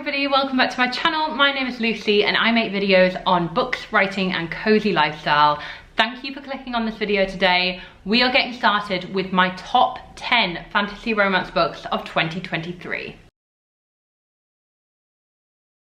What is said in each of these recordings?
everybody, welcome back to my channel. My name is Lucy and I make videos on books, writing and cozy lifestyle. Thank you for clicking on this video today. We are getting started with my top 10 fantasy romance books of 2023.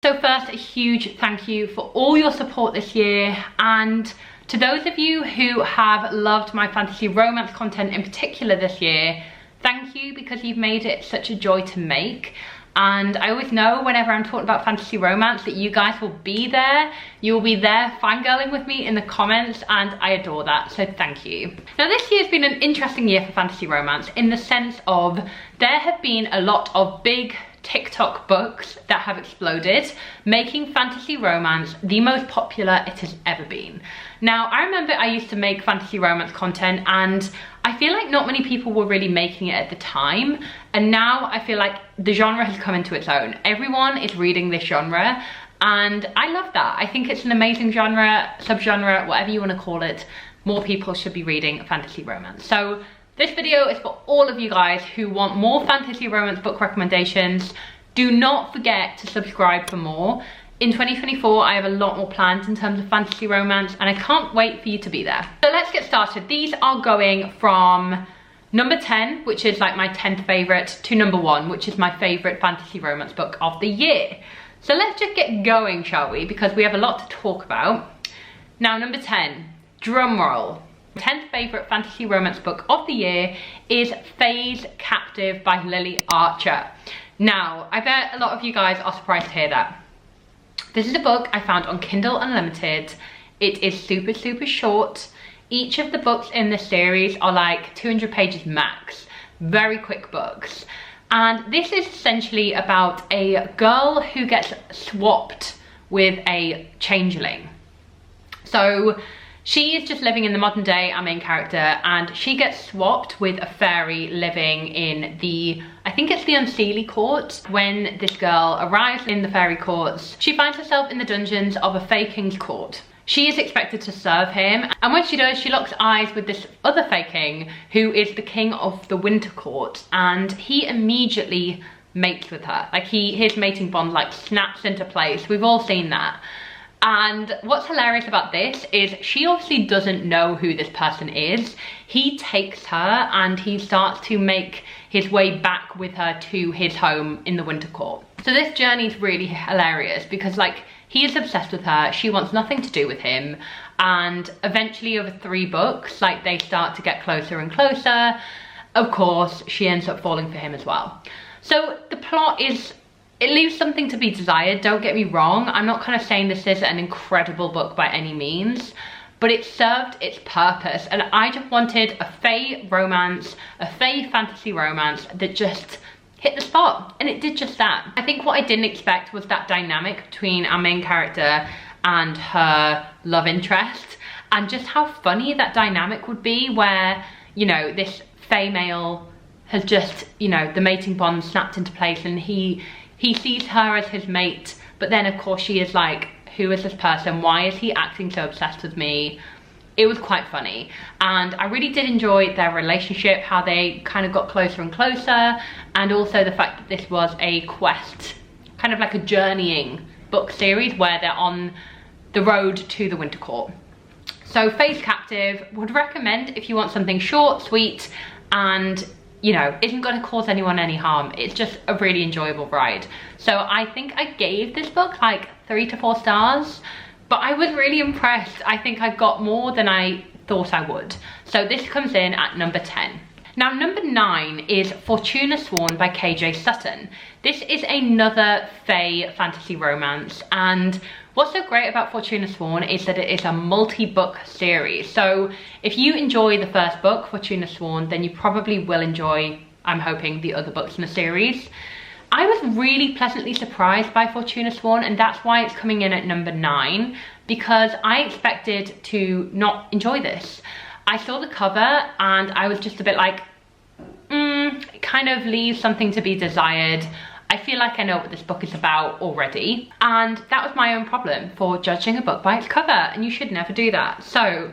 So first, a huge thank you for all your support this year, and to those of you who have loved my fantasy romance content in particular this year, thank you, because you've made it such a joy to make. And I always know whenever I'm talking about fantasy romance that you guys will be there. You will be there fangirling with me in the comments, and I adore that, so thank you. Now this year's been an interesting year for fantasy romance in the sense of there have been a lot of big TikTok books that have exploded, making fantasy romance the most popular it has ever been. Now, I remember I used to make fantasy romance content and I feel like not many people were really making it at the time, and now I feel like the genre has come into its own. Everyone is reading this genre and I love that. I think it's an amazing genre, subgenre, whatever you want to call it. More people should be reading fantasy romance. So this video is for all of you guys who want more fantasy romance book recommendations. Do not forget to subscribe for more. In 2024, I have a lot more planned in terms of fantasy romance, and I can't wait for you to be there. So let's get started. These are going from number 10, which is like my 10th favorite, to number 1, which is my favorite fantasy romance book of the year. So let's just get going, shall we? Because we have a lot to talk about. Now, number 10, drum roll. 10th favourite fantasy romance book of the year is Faeries Captive by Lily Archer. Now, I bet a lot of you guys are surprised to hear that. This is a book I found on Kindle Unlimited. It is super, super short. Each of the books in this series are like 200 pages max. Very quick books. And this is essentially about a girl who gets swapped with a changeling. So she is just living in the modern day, our main character, and she gets swapped with a fairy living in the, I think it's the Unseelie court. When this girl arrives in the fairy courts, she finds herself in the dungeons of a Fae King's court. She is expected to serve him, and when she does, she locks eyes with this other Fae King, who is the king of the Winter Court, and he immediately mates with her. Like his mating bond like snaps into place. We've all seen that. And what's hilarious about this is she obviously doesn't know who this person is. He takes her and he starts to make his way back with her to his home in the Winter Court. So this journey is really hilarious because like he is obsessed with her, she wants nothing to do with him, and eventually over 3 books like they start to get closer and closer. Of course, she ends up falling for him as well. So the plot is, it leaves something to be desired, don't get me wrong. I'm not kind of saying this is an incredible book by any means, but it served its purpose, and I just wanted a Fae romance, a Fae fantasy romance that just hit the spot, and it did just that. I think what I didn't expect was that dynamic between our main character and her love interest, and just how funny that dynamic would be where, you know, this Fae male has just, you know, the mating bond snapped into place and he sees her as his mate, but then of course she is like, who is this person? Why is he acting so obsessed with me? It was quite funny, and I really did enjoy their relationship, how they kind of got closer and closer, and also the fact that this was a quest, kind of like a journeying book series where they're on the road to the Winter Court. So Faeries Captive, would recommend if you want something short, sweet, and you know, isn't going to cause anyone any harm. It's just a really enjoyable ride. So I think I gave this book like 3 to 4 stars, but I was really impressed. I think I got more than I thought I would. So this comes in at number 10. Now number 9 is Fortuna Sworn by KJ Sutton. This is another Fae fantasy romance, and what's so great about Fortuna Sworn is that it is a multi-book series. So if you enjoy the first book, Fortuna Sworn, then you probably will enjoy, I'm hoping, the other books in the series. I was really pleasantly surprised by Fortuna Sworn, and that's why it's coming in at number 9, because I expected to not enjoy this. I saw the cover and I was just a bit like, it kind of leaves something to be desired. I feel like I know what this book is about already, and that was my own problem for judging a book by its cover, and you should never do that. So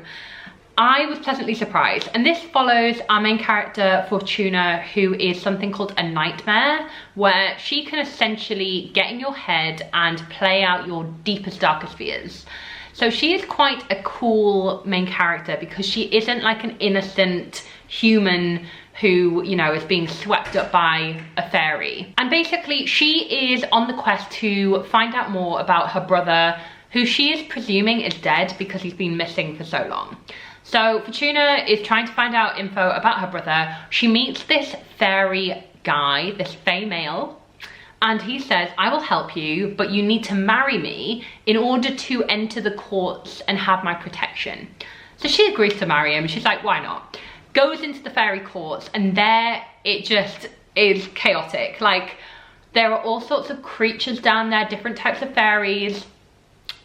I was pleasantly surprised. And this follows our main character, Fortuna, who is something called a nightmare, where she can essentially get in your head and play out your deepest, darkest fears. So she is quite a cool main character because she isn't like an innocent human who, you know, is being swept up by a fairy. And basically she is on the quest to find out more about her brother, who she is presuming is dead because he's been missing for so long. So Fortuna is trying to find out info about her brother. She meets this fairy guy, this fae male, and he says, I will help you, but you need to marry me in order to enter the courts and have my protection. So she agrees to marry him. She's like, why not? Goes into the fairy courts, and there it just is chaotic. Like, there are all sorts of creatures down there, different types of fairies.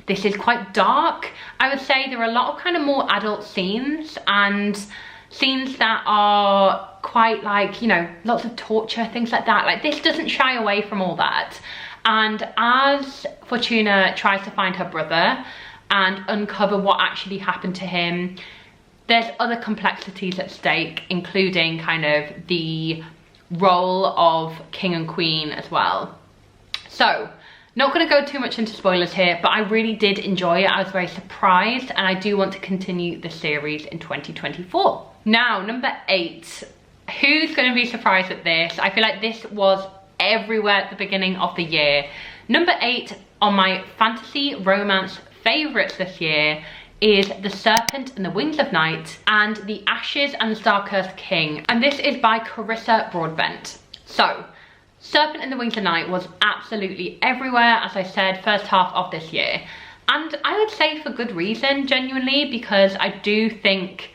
This is quite dark. I would say there are a lot of kind of more adult scenes, and scenes that are quite like, you know, lots of torture, things like that. Like, this doesn't shy away from all that. And as Fortuna tries to find her brother and uncover what actually happened to him, there's other complexities at stake, including kind of the role of king and queen as well. So, not going to go too much into spoilers here, but I really did enjoy it. I was very surprised, and I do want to continue the series in 2024. Now, number 8. Who's going to be surprised at this? I feel like this was everywhere at the beginning of the year. Number 8 on my fantasy romance favourites this year is The Serpent and the Wings of Night and The Ashes and the Star-Cursed King. And this is by Carissa Broadbent. So, Serpent and the Wings of Night was absolutely everywhere, as I said, first half of this year. And I would say for good reason, genuinely, because I do think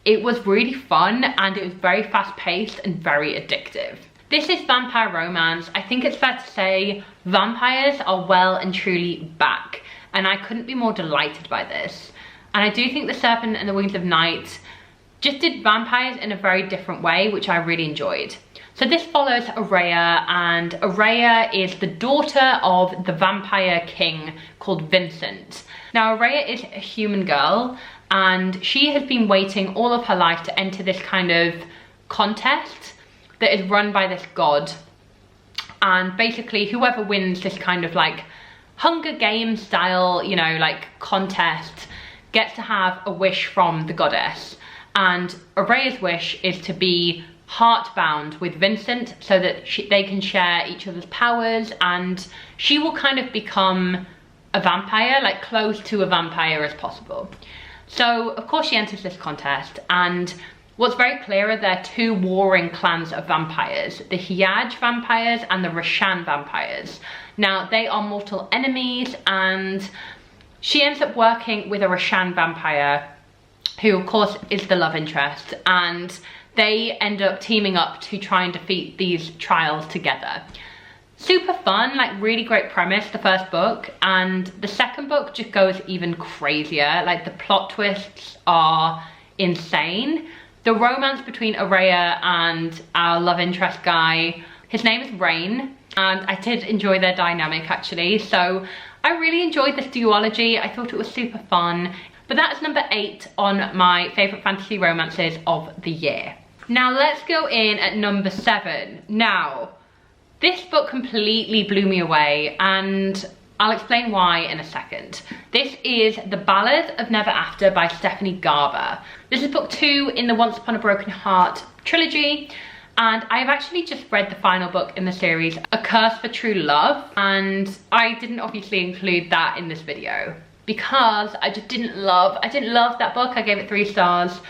it was really fun and it was very fast paced and very addictive. This is vampire romance. I think it's fair to say vampires are well and truly back, and I couldn't be more delighted by this. And I do think The Serpent and the Wings of Night just did vampires in a very different way, which I really enjoyed. So this follows Araya, and Araya is the daughter of the vampire king called Vincent. Now Araya is a human girl, and she has been waiting all of her life to enter this kind of contest that is run by this god. And basically whoever wins this kind of like Hunger Games style, you know, like contest, gets to have a wish from the goddess. And Araya's wish is to be heart-bound with Vincent so that they can share each other's powers, and she will kind of become a vampire, like close to a vampire as possible. So of course she enters this contest, and what's very clear are there are two warring clans of vampires, the Hyaj vampires and the Rashan vampires. Now they are mortal enemies, and she ends up working with a Rashan vampire, who of course is the love interest, and they end up teaming up to try and defeat these trials together. Super fun, like really great premise, the first book, and the second book just goes even crazier. Like the plot twists are insane. The romance between Araya and our love interest guy, his name is Rain, and I did enjoy their dynamic actually. So I really enjoyed this duology. I thought it was super fun. But that is number 8 on my favourite fantasy romances of the year. Now let's go in at number 7. Now, this book completely blew me away, and I'll explain why in a second. This is The Ballad of Never After by Stephanie Garber. This is book 2 in the Once Upon a Broken Heart trilogy, and I've actually just read the final book in the series, A Curse for True Love, and I didn't obviously include that in this video because I just didn't love that book. I gave it 3 stars.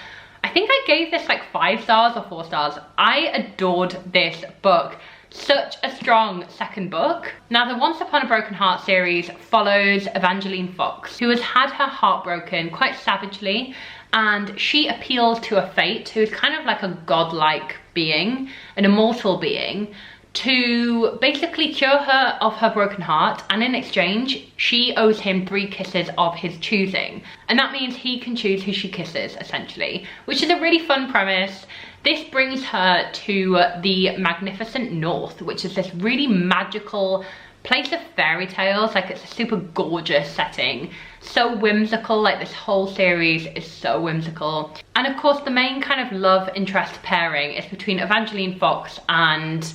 I think I gave this like 5 stars or 4 stars. I adored this book. Such a strong second book. Now the Once Upon a Broken Heart series follows Evangeline Fox, who has had her heart broken quite savagely, and she appeals to a fate who is kind of like a godlike being, an immortal being, to basically cure her of her broken heart, and in exchange she owes him 3 kisses of his choosing, and that means he can choose who she kisses essentially, which is a really fun premise. This brings her to the Magnificent North, which is this really magical place of fairy tales. Like, it's a super gorgeous setting, so whimsical. Like, this whole series is so whimsical. And of course, the main kind of love interest pairing is between Evangeline Fox and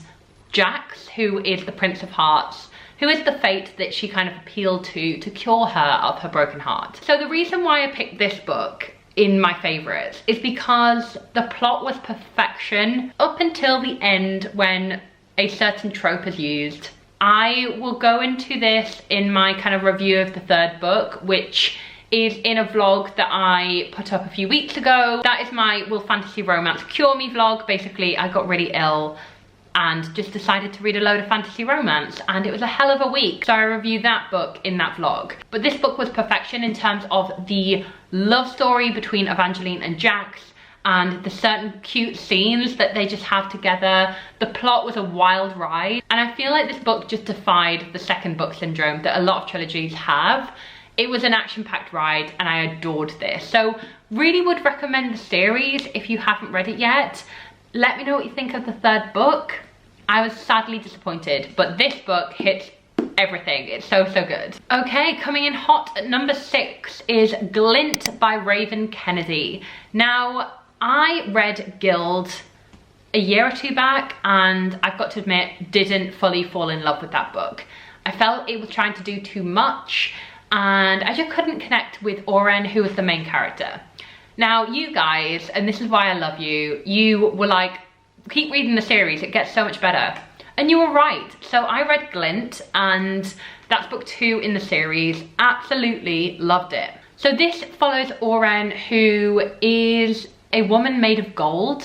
Jax, who is the Prince of Hearts, who is the fate that she kind of appealed to cure her of her broken heart. So the reason why I picked this book in my favorites is because the plot was perfection up until the end when a certain trope is used. I will go into this in my kind of review of the third book, which is in a vlog that I put up a few weeks ago. That is my Will Fantasy Romance Cure Me vlog. Basically, I got really ill and just decided to read a load of fantasy romance, and it was a hell of a week. So I reviewed that book in that vlog. But this book was perfection in terms of the love story between Evangeline and Jax, and the certain cute scenes that they just have together. The plot was a wild ride, and I feel like this book just defied the second book syndrome that a lot of trilogies have. It was an action-packed ride, and I adored this. So really would recommend the series if you haven't read it yet. Let me know what you think of the third book. I was sadly disappointed, but this book hits everything. It's so, so good. Okay, coming in hot at number 6 is Glint by Raven Kennedy. Now, I read Guild a year or two back, and I've got to admit, didn't fully fall in love with that book. I felt it was trying to do too much, and I just couldn't connect with Oren, who was the main character. Now, you guys, and this is why I love you, you were like, keep reading the series, it gets so much better. And you were right. So I read Glint, and that's book 2 in the series. Absolutely loved it. So this follows Oren, who is a woman made of gold,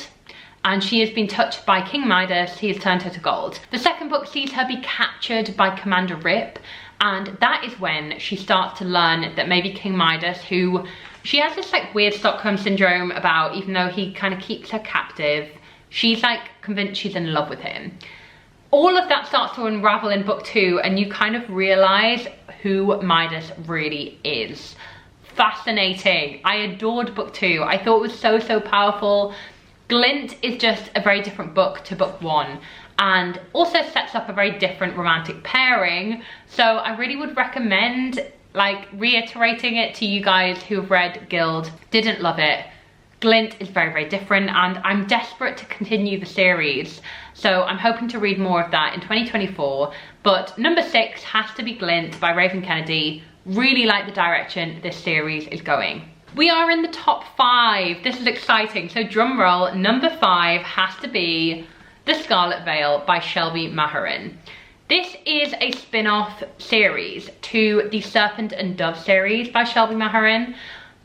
and she has been touched by King Midas. He has turned her to gold. The second book sees her be captured by Commander Rip, and that is when she starts to learn that maybe King Midas, who she has this like weird Stockholm syndrome about, even though he kind of keeps her captive, she's like convinced she's in love with him. All of that starts to unravel in book 2, and you kind of realize who Midas really is. Fascinating. I adored book 2. I thought it was so, so powerful. Glint is just a very different book to book 1, and also sets up a very different romantic pairing. So I really would recommend like reiterating it to you guys who've read Guild, didn't love it. Glint is very, very different, and I'm desperate to continue the series. So I'm hoping to read more of that in 2024. But number 6 has to be Glint by Raven Kennedy. Really like the direction this series is going. We are in the top 5. This is exciting. So drum roll, number 5 has to be The Scarlet Veil by Shelby Maharin. This is a spin-off series to the Serpent and Dove series by Shelby Maharin.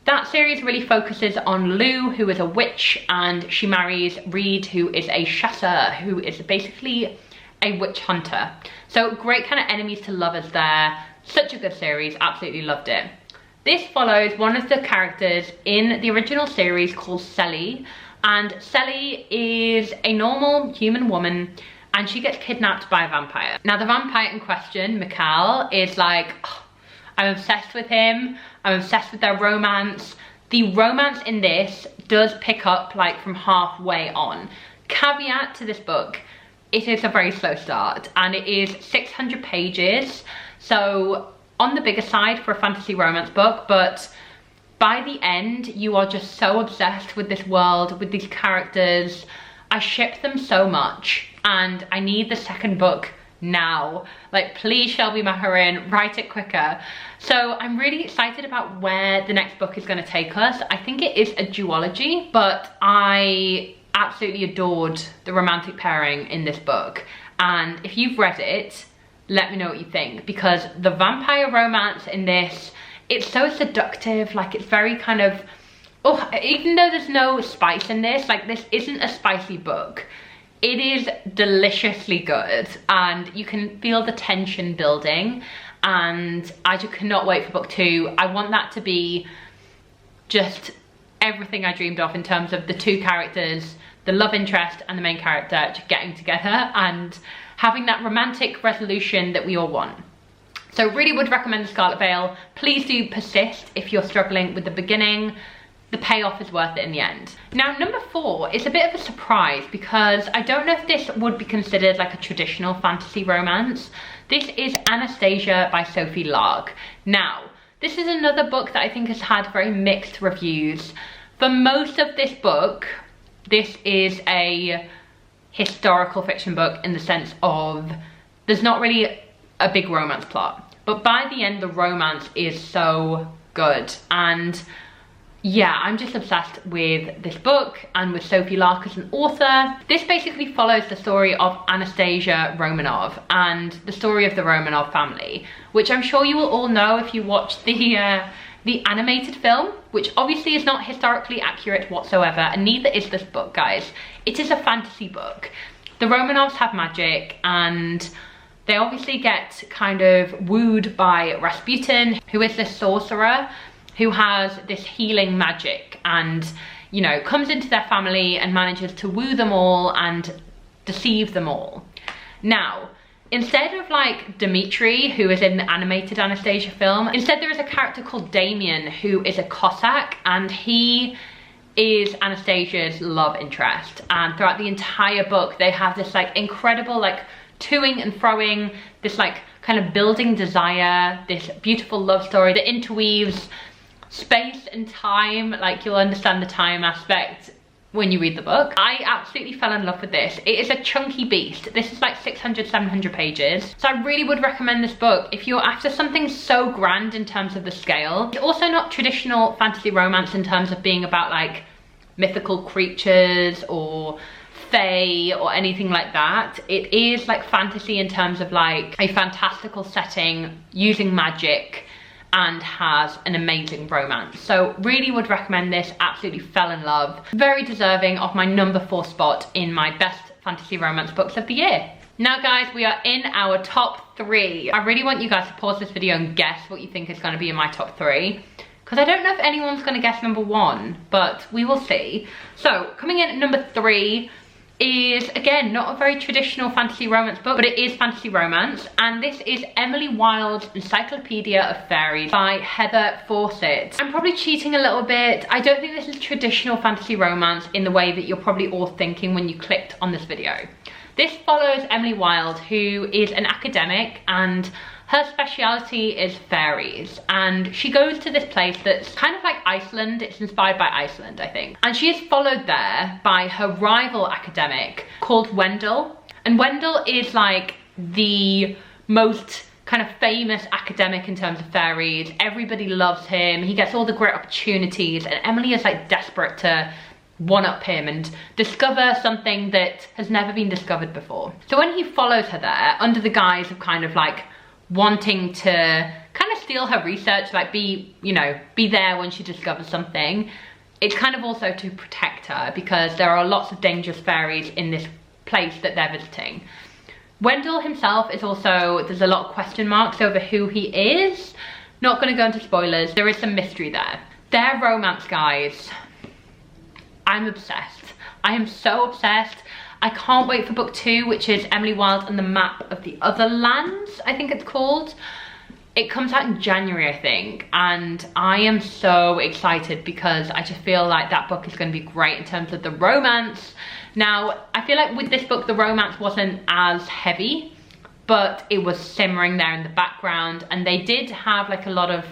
That series really focuses on Lou, who is a witch, and she marries Reed, who is a chasseur, who is basically a witch hunter. So great kind of enemies to lovers there. Such a good series, absolutely loved it. This follows one of the characters in the original series called Selly, and Selly is a normal human woman, and she gets kidnapped by a vampire. Now the vampire in question, Mikhail, is like, oh, I'm obsessed with him, I'm obsessed with their romance. The romance in this does pick up like from halfway on. Caveat to this book, it is a very slow start, and it is 600 pages. So on the bigger side for a fantasy romance book, but by the end, you are just so obsessed with this world, with these characters. I ship them so much, and I need the second book now. Like, please, Shelby Maharin, write it quicker. So I'm really excited about where the next book is going to take us. I think it is a duology, but I absolutely adored the romantic pairing in this book. And if you've read it, let me know what you think, because the vampire romance in this, it's so seductive. Like, it's very kind of, oh, even though there's no spice in this, like, this isn't a spicy book. It is deliciously good, and you can feel the tension building, and I just cannot wait for book 2. I want that to be just everything I dreamed of in terms of the two characters, the love interest and the main character just getting together and having that romantic resolution that we all want. So really would recommend The Scarlet Veil. Please do persist if you're struggling with the beginning. the payoff is worth it in the end. Now, number 4 is a bit of a surprise because I don't know if this would be considered like a traditional fantasy romance. This is Anastasia by Sophie Lark. Now, this is another book that I think has had very mixed reviews. For most of this book, this is a historical fiction book in the sense of there's not really a big romance plot. But by the end, the romance is so good. And yeah, I'm just obsessed with this book and with Sophie Lark as an author. This basically follows the story of Anastasia Romanov and the story of the Romanov family, which I'm sure you will all know if you watched the animated film, which obviously is not historically accurate whatsoever, and neither is this book, guys. It is a fantasy book. The Romanovs have magic, and they obviously get kind of wooed by Rasputin, who is this sorcerer who has this healing magic and, you know, comes into their family and manages to woo them all and deceive them all. Now, instead of like Dmitri, who is in the animated Anastasia film, instead there is a character called Damien, who is a Cossack, and he is Anastasia's love interest. And throughout the entire book, they have this like incredible like toing and froing, this like kind of building desire, this beautiful love story that interweaves space and time. Like, you'll understand the time aspect when you read the book. I absolutely fell in love with this. It is a chunky beast. This is like 600-700 pages. So I really would recommend this book if you're after something so grand in terms of the scale. It's also not traditional fantasy romance in terms of being about like mythical creatures or fae or anything like that. It is like fantasy in terms of like a fantastical setting using magic, and has an amazing romance. So really would recommend this. Absolutely fell in love. Very deserving of my number 4 spot in my best fantasy romance books of the year. Now guys, we are in our top 3. I really want you guys to pause this video and guess what you think is going to be in my top 3, because I don't know if anyone's going to guess number 1, but we will see. So coming in at number 3 is, again, not a very traditional fantasy romance book, but it is fantasy romance, and this is Emily Wilde's Encyclopaedia of Faeries by Heather Fawcett. I'm probably cheating a little bit. I don't think this is traditional fantasy romance in the way that you're probably all thinking when you clicked on this video. This follows Emily Wilde, who is an academic, and her speciality is fairies, and she goes to this place that's kind of like Iceland. It's inspired by Iceland, I think. And she is followed there by her rival academic called Wendell. And Wendell is like the most kind of famous academic in terms of fairies. Everybody loves him. He gets all the great opportunities, and Emily is like desperate to one-up him and discover something that has never been discovered before. So when he follows her there under the guise of kind of like wanting to kind of steal her research, like be there when she discovers something, it's kind of also to protect her because there are lots of dangerous fairies in this place that they're visiting. Wendell himself is also, there's a lot of question marks over who he is. Not going to go into spoilers. There is some mystery there. Their romance, guys, I'm obsessed. I am so obsessed. I can't wait for book 2, which is Emily Wilde and the Map of the Other Lands, I think it's called. It comes out in January, I think, and I am so excited because I just feel like that book is going to be great in terms of the romance. Now, I feel like with this book, the romance wasn't as heavy, but it was simmering there in the background, and they did have like a lot of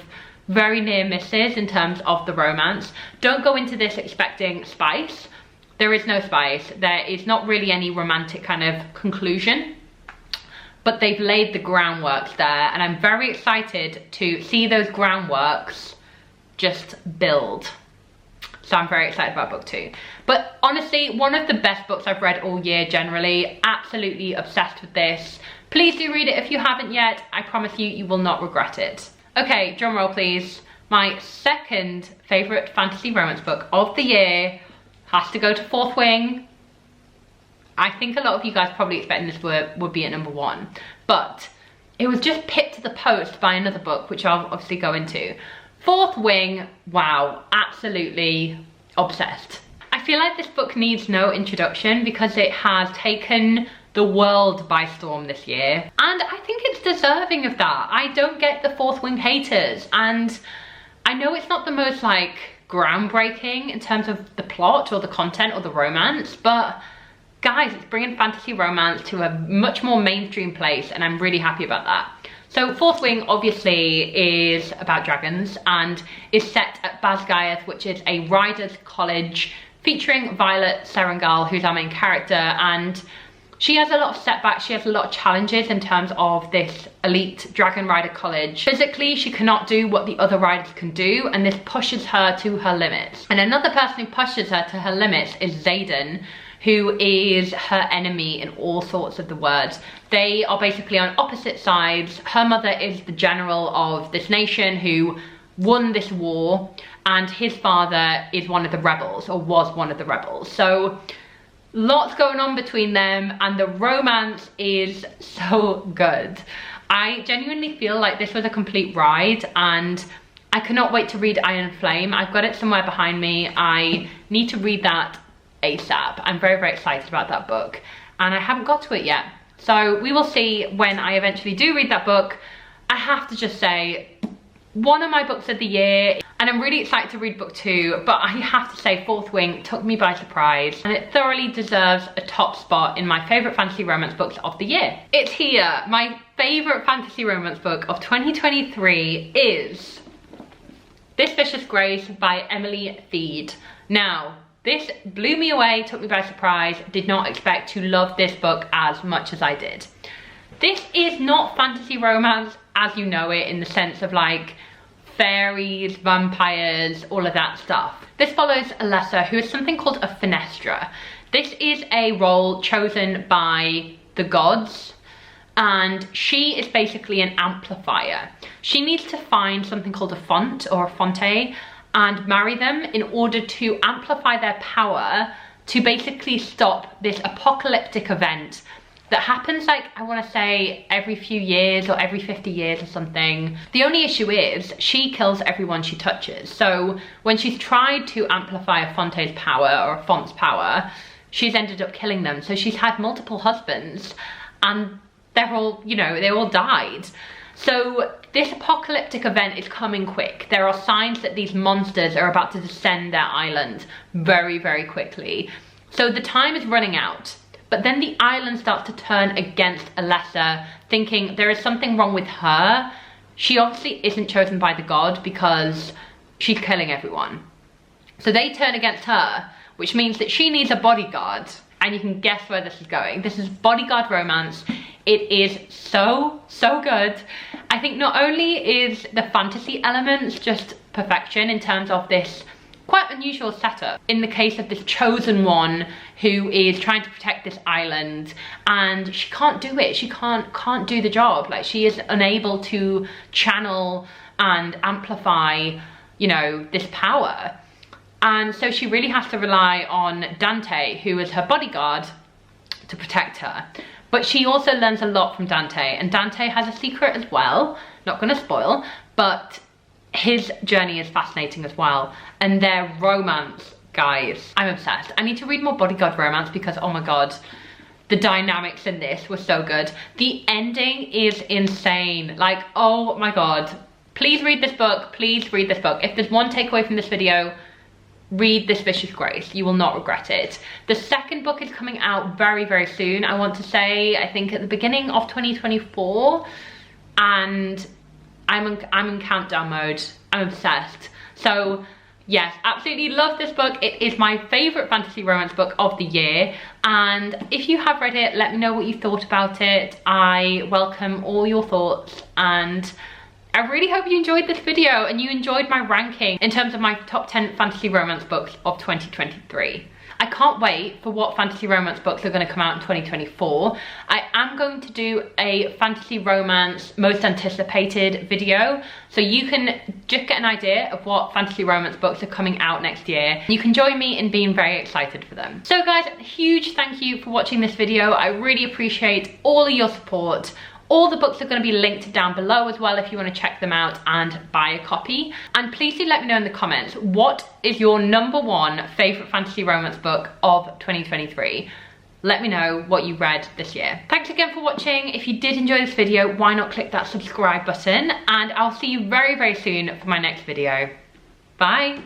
very near misses in terms of the romance. Don't go into this expecting spice. There is no spice. There is not really any romantic kind of conclusion, but they've laid the groundwork there, and I'm very excited to see those groundworks just build. So I'm very excited about book 2. But honestly, one of the best books I've read all year generally. Absolutely obsessed with this. Please do read it if you haven't yet. I promise you, you will not regret it. Okay, drum roll please. My second favourite fantasy romance book of the year has to go to Fourth Wing. I think a lot of you guys probably expecting this would be at number 1, but it was just pipped to the post by another book, which I'll obviously go into. Fourth Wing, wow, absolutely obsessed. I feel like this book needs no introduction because it has taken the world by storm this year, and I think it's deserving of that. I don't get the Fourth Wing haters, and I know it's not the most like groundbreaking in terms of the plot or the content or the romance, but guys, it's bringing fantasy romance to a much more mainstream place, and I'm really happy about that. So Fourth Wing obviously is about dragons and is set at Basgiath, which is a riders college featuring Violet Serengal, who's our main character, and she has a lot of setbacks, she has a lot of challenges in terms of this elite dragon rider college. Physically, she cannot do what the other riders can do, and this pushes her to her limits. And another person who pushes her to her limits is Xaden, who is her enemy in all sorts of the words. They are basically on opposite sides. Her mother is the general of this nation who won this war, and his father is one of the rebels, or was one of the rebels. So lots going on between them, and the romance is so good. I genuinely feel like this was a complete ride, and I cannot wait to read Iron Flame. I've got it somewhere behind me. I need to read that ASAP. I'm very, very excited about that book, and I haven't got to it yet. So we will see when I eventually do read that book. I have to just say, one of my books of the year, and I'm really excited to read book 2, but I have to say Fourth Wing took me by surprise, and it thoroughly deserves a top spot in my favourite fantasy romance books of the year. It's here. My favourite fantasy romance book of 2023 is This Vicious Grace by Emily Feed. Now, this blew me away, took me by surprise, did not expect to love this book as much as I did. This is not fantasy romance as you know it, in the sense of like fairies, vampires, all of that stuff. This follows Alessa, who is something called a Fenestra. This is a role chosen by the gods, and she is basically an amplifier. She needs to find something called a font or a fonte and marry them in order to amplify their power to basically stop this apocalyptic event that happens, like, I want to say every few years or every 50 years or something. The only issue is she kills everyone she touches. So when she's tried to amplify a fonte's power or a font's power, she's ended up killing them. So she's had multiple husbands, and they're all, you know, they all died. So this apocalyptic event is coming quick. There are signs that these monsters are about to descend their island very, very quickly. So the time is running out. But then the island starts to turn against Alessa, thinking there is something wrong with her. She obviously isn't chosen by the god because she's killing everyone. So they turn against her, which means that she needs a bodyguard. And you can guess where this is going. This is bodyguard romance. It is so, so good. I think not only is the fantasy elements just perfection in terms of this quite unusual setup. In the case of this chosen one who is trying to protect this island, and she can't do it. She can't do the job. Like, she is unable to channel and amplify, you know, this power. And so she really has to rely on Dante, who is her bodyguard, to protect her. But she also learns a lot from Dante, and Dante has a secret as well. Not gonna spoil, but his journey is fascinating as well. And their romance, guys, I'm obsessed. I need to read more bodyguard romance because, oh my god, the dynamics in this were so good. The ending is insane. Like, oh my god. Please read this book. Please read this book. If there's one takeaway from this video, read This Vicious Grace. You will not regret it. The second book is coming out very, very soon. I want to say, I think at the beginning of 2024. And I'm in countdown mode. I'm obsessed. So yes, absolutely love this book. It is my favorite fantasy romance book of the year. And if you have read it, let me know what you thought about it. I welcome all your thoughts, and I really hope you enjoyed this video and you enjoyed my ranking in terms of my top 10 fantasy romance books of 2023. I can't wait for what fantasy romance books are going to come out in 2024. I am going to do a fantasy romance most anticipated video, so you can just get an idea of what fantasy romance books are coming out next year. You can join me in being very excited for them. So guys, a huge thank you for watching this video. I really appreciate all of your support. All the books are going to be linked down below as well if you want to check them out and buy a copy. And please do let me know in the comments, what is your #1 favourite fantasy romance book of 2023? Let me know what you read this year. Thanks again for watching. If you did enjoy this video, why not click that subscribe button? And I'll see you very, very soon for my next video. Bye!